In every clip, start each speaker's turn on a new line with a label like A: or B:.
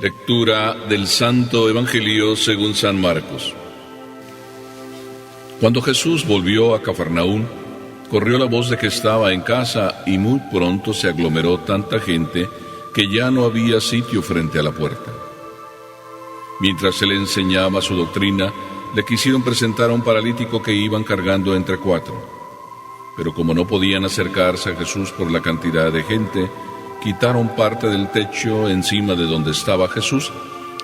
A: Lectura del Santo Evangelio según San Marcos. Cuando Jesús volvió a Cafarnaún, corrió la voz de que estaba en casa y muy pronto se aglomeró tanta gente que ya no había sitio frente a la puerta. Mientras se le enseñaba su doctrina, le quisieron presentar a un paralítico que iban cargando entre 4. Pero como no podían acercarse a Jesús por la cantidad de gente, quitaron parte del techo encima de donde estaba Jesús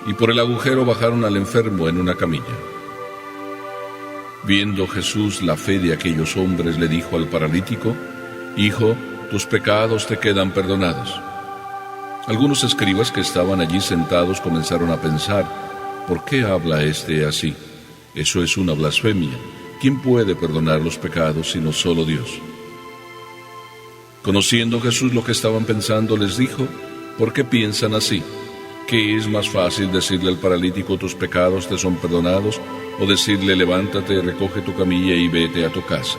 A: y por el agujero bajaron al enfermo en una camilla. Viendo Jesús la fe de aquellos hombres, le dijo al paralítico: «Hijo, tus pecados te quedan perdonados». Algunos escribas que estaban allí sentados comenzaron a pensar: ¿por qué habla este así? Eso es una blasfemia. ¿Quién puede perdonar los pecados sino solo Dios? Conociendo Jesús lo que estaban pensando, les dijo: ¿por qué piensan así? ¿Qué es más fácil, decirle al paralítico: tus pecados te son perdonados, o decirle: levántate, recoge tu camilla y vete a tu casa?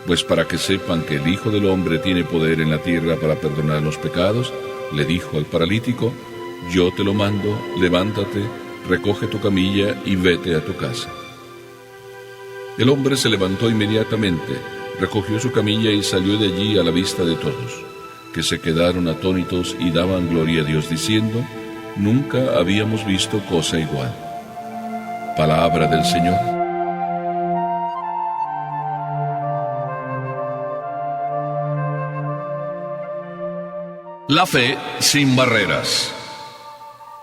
A: Pues para que sepan que el Hijo del Hombre tiene poder en la tierra para perdonar los pecados, le dijo al paralítico: yo te lo mando, levántate, recoge tu camilla y vete a tu casa. El hombre se levantó inmediatamente, recogió su camilla y salió de allí a la vista de todos, que se quedaron atónitos y daban gloria a Dios diciendo: nunca habíamos visto cosa igual. Palabra del Señor. La fe sin barreras.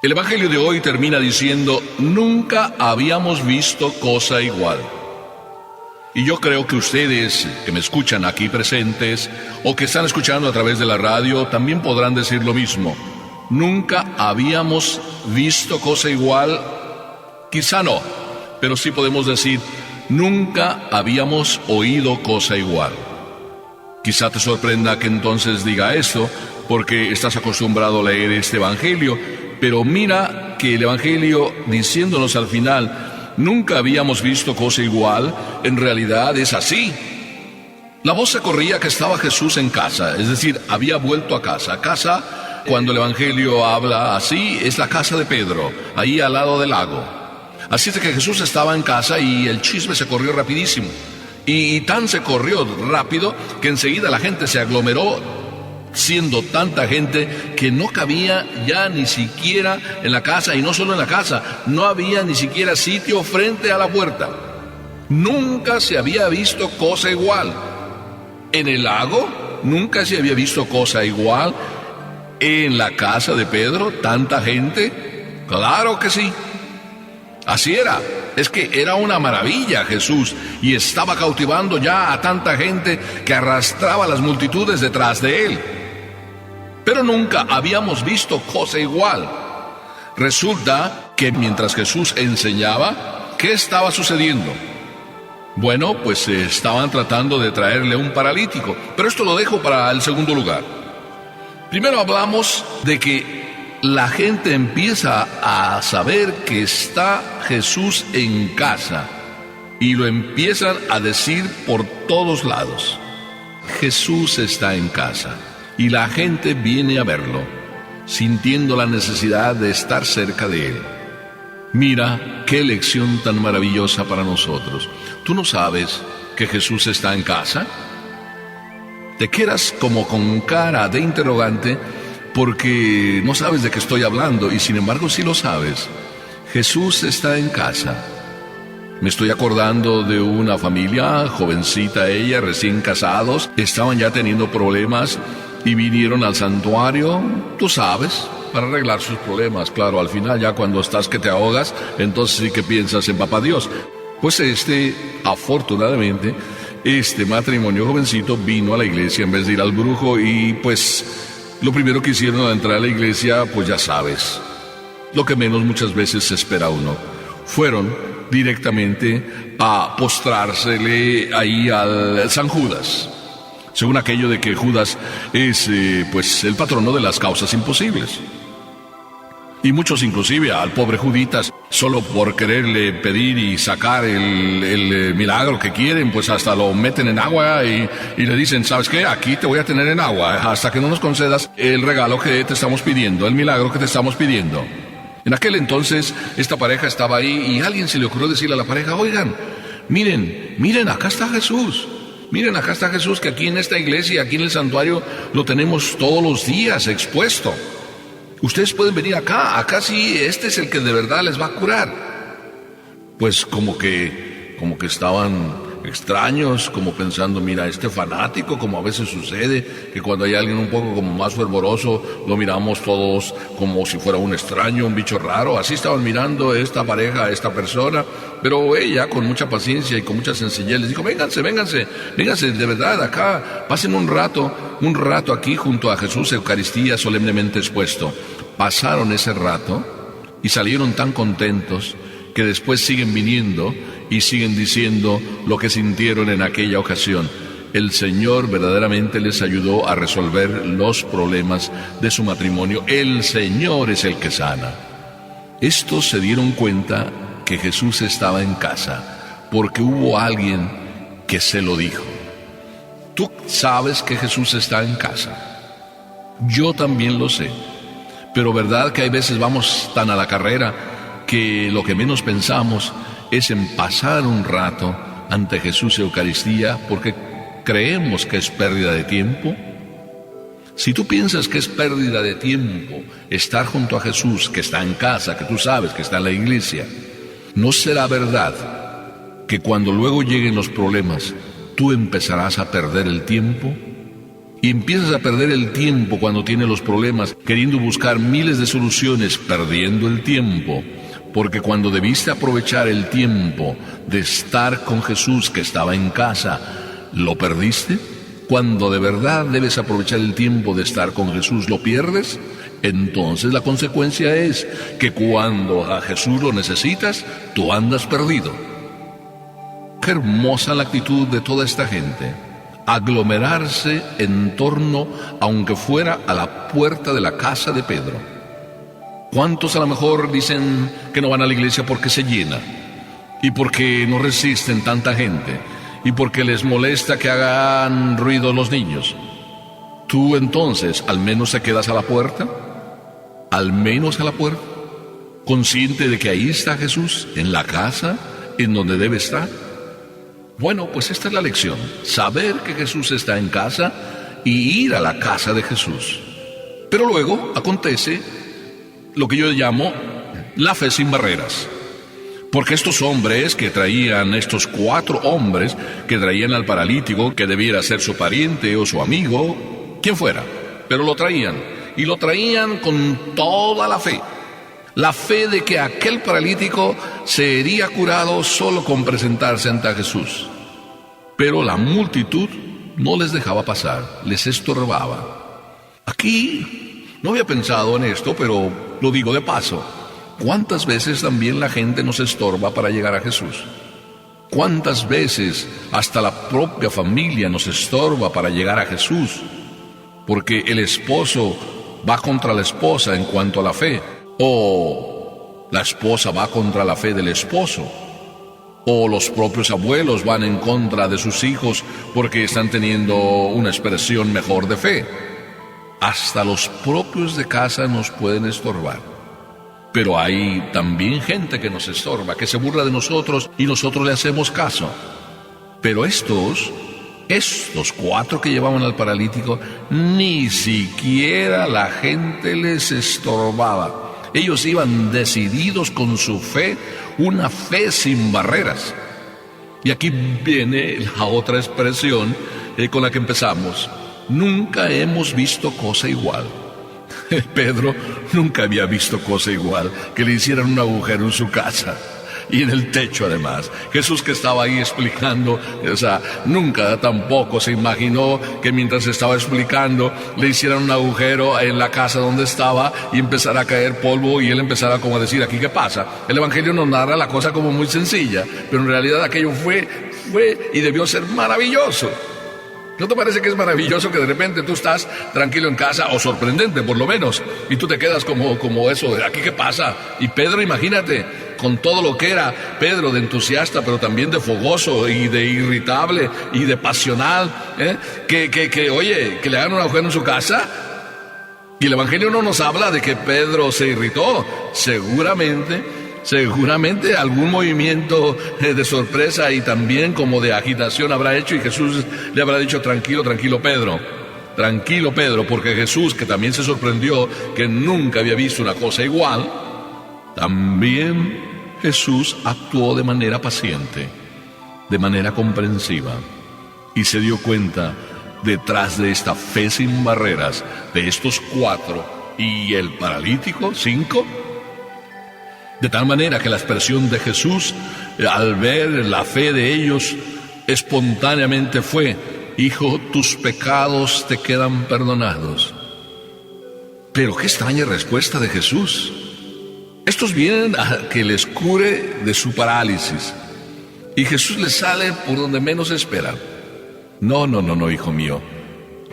A: El Evangelio de hoy termina diciendo: nunca habíamos visto cosa igual. Y yo creo que ustedes que me escuchan aquí presentes o que están escuchando a través de la radio también podrán decir lo mismo. Nunca habíamos visto cosa igual. Quizá no, pero sí podemos decir: nunca habíamos oído cosa igual. Quizá te sorprenda que entonces diga esto, porque estás acostumbrado a leer este Evangelio, pero mira que el Evangelio, diciéndonos al final: nunca habíamos visto cosa igual, en realidad es así. La voz se corría que estaba Jesús en casa, es decir, había vuelto a casa. Casa, cuando el Evangelio habla así, es la casa de Pedro, ahí al lado del lago. Así es que Jesús estaba en casa y el chisme se corrió rapidísimo. Y tan se corrió rápido que enseguida la gente se aglomeró, siendo tanta gente que no cabía ya ni siquiera en la casa, y no solo en la casa, no había ni siquiera sitio frente a la puerta. Nunca se había visto cosa igual. En el lago nunca se había visto cosa igual. En la casa de Pedro, tanta gente. Claro que sí. Así era. Es que era una maravilla Jesús, y estaba cautivando ya a tanta gente que arrastraba a las multitudes detrás de él. Pero nunca habíamos visto cosa igual. Resulta que mientras Jesús enseñaba, ¿qué estaba sucediendo? Bueno, pues estaban tratando de traerle un paralítico, pero esto lo dejo para el segundo lugar. Primero hablamos de que la gente empieza a saber que está Jesús en casa, y lo empiezan a decir por todos lados. Jesús está en casa. Y la gente viene a verlo, sintiendo la necesidad de estar cerca de él. Mira qué lección tan maravillosa para nosotros. ¿Tú no sabes que Jesús está en casa? Te quedas como con cara de interrogante porque no sabes de qué estoy hablando, y sin embargo sí lo sabes. Jesús está en casa. Me estoy acordando de una familia, jovencita ella, recién casados, estaban ya teniendo problemas y vinieron al santuario, tú sabes, para arreglar sus problemas. Claro, al final ya cuando estás que te ahogas, entonces sí que piensas en papá Dios. Pues afortunadamente, este matrimonio jovencito vino a la iglesia en vez de ir al brujo, y pues lo primero que hicieron al entrar a la iglesia, pues ya sabes, lo que menos muchas veces se espera uno. Fueron directamente a postrársele ahí al San Judas, según aquello de que Judas es pues el patrono de las causas imposibles. Y muchos inclusive al pobre Juditas Solo por quererle pedir y sacar el milagro que quieren, pues hasta lo meten en agua y le dicen, ¿sabes qué? Aquí te voy a tener en agua hasta que no nos concedas el regalo que te estamos pidiendo, el milagro que te estamos pidiendo. En aquel entonces, esta pareja estaba ahí y a alguien se le ocurrió decirle a la pareja, oigan, miren, acá está Jesús. Miren, acá está Jesús, que aquí en esta iglesia, aquí en el santuario, lo tenemos todos los días expuesto. Ustedes pueden venir acá sí, este es el que de verdad les va a curar. Pues como que estaban extraños, como pensando, mira, este fanático, como a veces sucede, que cuando hay alguien un poco como más fervoroso, lo miramos todos como si fuera un extraño, un bicho raro. Así estaban mirando esta pareja, esta persona, pero ella con mucha paciencia y con mucha sencillez les dijo, vénganse, de verdad, acá, pasen un rato aquí junto a Jesús, Eucaristía solemnemente expuesto. Pasaron ese rato y salieron tan contentos que después siguen viniendo y siguen diciendo lo que sintieron en aquella ocasión. El Señor verdaderamente les ayudó a resolver los problemas de su matrimonio. El Señor es el que sana. Estos se dieron cuenta que Jesús estaba en casa porque hubo alguien que se lo dijo. Tú sabes que Jesús está en casa. Yo también lo sé. Pero verdad que hay veces vamos tan a la carrera que lo que menos pensamos es en pasar un rato ante Jesús Eucaristía porque creemos que es pérdida de tiempo. Si tú piensas que es pérdida de tiempo estar junto a Jesús, que está en casa, que tú sabes que está en la iglesia, ¿no será verdad que cuando luego lleguen los problemas, tú empezarás a perder el tiempo? Y empiezas a perder el tiempo cuando tienes los problemas, queriendo buscar miles de soluciones, perdiendo el tiempo. Porque cuando debiste aprovechar el tiempo de estar con Jesús que estaba en casa, ¿lo perdiste? Cuando de verdad debes aprovechar el tiempo de estar con Jesús, ¿lo pierdes? Entonces la consecuencia es que cuando a Jesús lo necesitas, tú andas perdido. Qué hermosa la actitud de toda esta gente. Aglomerarse en torno, aunque fuera a la puerta de la casa de Pedro. ¿Cuántos a lo mejor dicen que no van a la iglesia porque se llena? Y porque no resisten tanta gente. Y porque les molesta que hagan ruido los niños. ¿Tú entonces al menos te quedas a la puerta? ¿Al menos a la puerta? ¿Consciente de que ahí está Jesús, en la casa, en donde debe estar? Bueno, pues esta es la lección. Saber que Jesús está en casa y ir a la casa de Jesús. Pero luego acontece lo que yo llamo la fe sin barreras. Porque estos hombres que traían, estos 4 hombres que traían al paralítico, que debiera ser su pariente o su amigo, quien fuera, pero lo traían. Y lo traían con toda la fe. La fe de que aquel paralítico sería curado solo con presentarse ante Jesús. Pero la multitud no les dejaba pasar, les estorbaba. Aquí no había pensado en esto, pero lo digo de paso. ¿Cuántas veces también la gente nos estorba para llegar a Jesús? ¿Cuántas veces hasta la propia familia nos estorba para llegar a Jesús? Porque el esposo va contra la esposa en cuanto a la fe. O la esposa va contra la fe del esposo. O los propios abuelos van en contra de sus hijos porque están teniendo una expresión mejor de fe. Hasta los propios de casa nos pueden estorbar. Pero hay también gente que nos estorba, que se burla de nosotros y nosotros le hacemos caso. Pero estos 4 que llevaban al paralítico, ni siquiera la gente les estorbaba. Ellos iban decididos con su fe, una fe sin barreras. Y aquí viene la otra expresión con la que empezamos. Nunca hemos visto cosa igual. Pedro nunca había visto cosa igual, que le hicieran un agujero en su casa. Y en el techo además. Jesús que estaba ahí explicando, nunca tampoco se imaginó que mientras estaba explicando le hicieran un agujero en la casa donde estaba y empezara a caer polvo y él empezara como a decir, ¿aquí qué pasa? El Evangelio nos narra la cosa como muy sencilla, pero en realidad aquello fue y debió ser maravilloso. ¿No te parece que es maravilloso que de repente tú estás tranquilo en casa, o sorprendente por lo menos, y tú te quedas como eso, ¿aquí qué pasa? Y Pedro, imagínate, con todo lo que era Pedro de entusiasta, pero también de fogoso y de irritable y de pasional, oye, que le hagan un agujero en su casa. Y el Evangelio no nos habla de que Pedro se irritó. Seguramente algún movimiento de sorpresa y también como de agitación habrá hecho, y Jesús le habrá dicho: tranquilo Pedro, porque Jesús, que también se sorprendió, que nunca había visto una cosa igual, también Jesús actuó de manera paciente, de manera comprensiva, y se dio cuenta, detrás de esta fe sin barreras, de estos 4 y el paralítico 5, de tal manera que la expresión de Jesús, al ver la fe de ellos, espontáneamente fue: hijo, tus pecados te quedan perdonados. Pero qué extraña respuesta de Jesús. Estos vienen a que les cure de su parálisis, y Jesús les sale por donde menos esperan. No, hijo mío.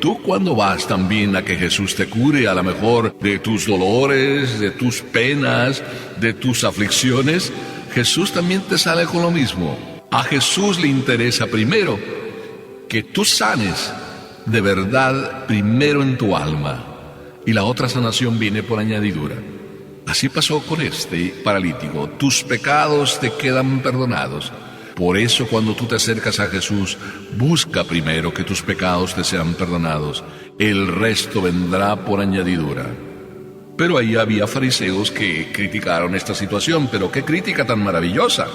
A: Tú, cuando vas también a que Jesús te cure, a lo mejor de tus dolores, de tus penas, de tus aflicciones, Jesús también te sale con lo mismo. A Jesús le interesa primero que tú sanes de verdad primero en tu alma, y la otra sanación viene por añadidura. Así pasó con este paralítico: tus pecados te quedan perdonados. Por eso, cuando tú te acercas a Jesús, busca primero que tus pecados te sean perdonados. El resto vendrá por añadidura. Pero ahí había fariseos que criticaron esta situación. Pero qué crítica tan maravillosa.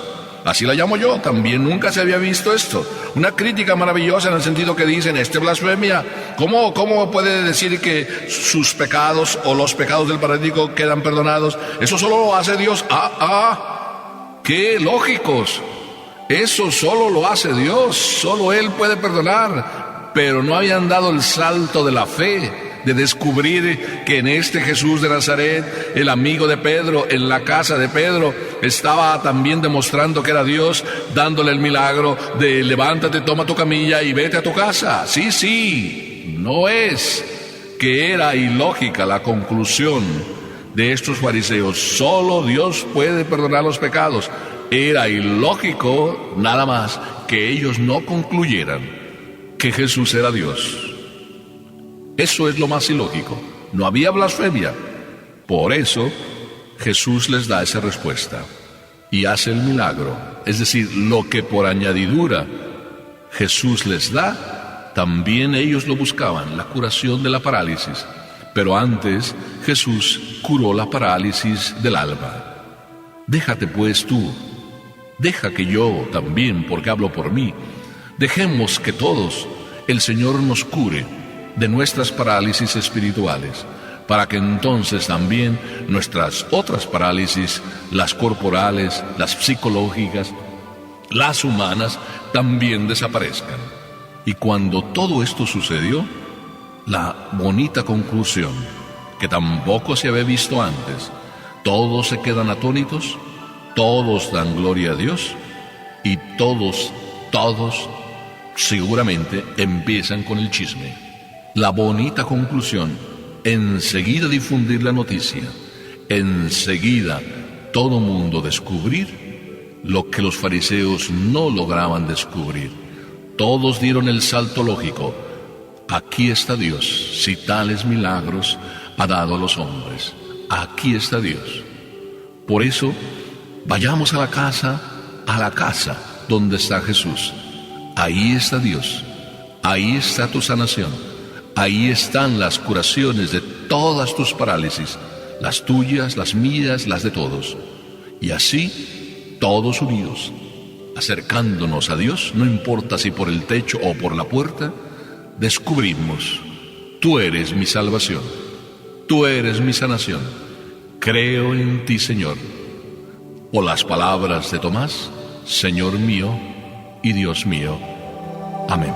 A: Así la llamo yo. También nunca se había visto esto. Una crítica maravillosa en el sentido que dicen: blasfemia. ¿Cómo puede decir que sus pecados o los pecados del paralítico quedan perdonados? Eso solo lo hace Dios. ¡Qué lógicos! Eso solo lo hace Dios, solo Él puede perdonar. Pero no habían dado el salto de la fe, de descubrir que en este Jesús de Nazaret, el amigo de Pedro, en la casa de Pedro, estaba también demostrando que era Dios, dándole el milagro de: levántate, toma tu camilla y vete a tu casa. Sí, no es que era ilógica la conclusión de estos fariseos: solo Dios puede perdonar los pecados. Era ilógico nada más que ellos no concluyeran que Jesús era Dios. Eso es lo más ilógico. No había blasfemia. Por eso Jesús les da esa respuesta y hace el milagro. Es decir, lo que por añadidura Jesús les da, también ellos lo buscaban: la curación de la parálisis. Pero antes Jesús curó la parálisis del alma. Déjate pues tú, deja que yo también, porque hablo por mí, dejemos que todos el Señor nos cure de nuestras parálisis espirituales, para que entonces también nuestras otras parálisis, las corporales, las psicológicas, las humanas, también desaparezcan. Y cuando todo esto sucedió, la bonita conclusión, que tampoco se había visto antes: todos se quedan atónitos, todos dan gloria a Dios, y todos seguramente empiezan con el chisme. La bonita conclusión: enseguida difundir la noticia, enseguida todo mundo descubrir lo que los fariseos no lograban descubrir. Todos dieron el salto lógico: aquí está Dios, si tales milagros ha dado a los hombres. Aquí está Dios. Por eso, vayamos a la casa donde está Jesús. Ahí está Dios, ahí está tu sanación, ahí están las curaciones de todas tus parálisis, las tuyas, las mías, las de todos. Y así, todos unidos, acercándonos a Dios, no importa si por el techo o por la puerta, descubrimos: tú eres mi salvación, tú eres mi sanación, creo en ti, Señor. O las palabras de Tomás: Señor mío y Dios mío. Amén.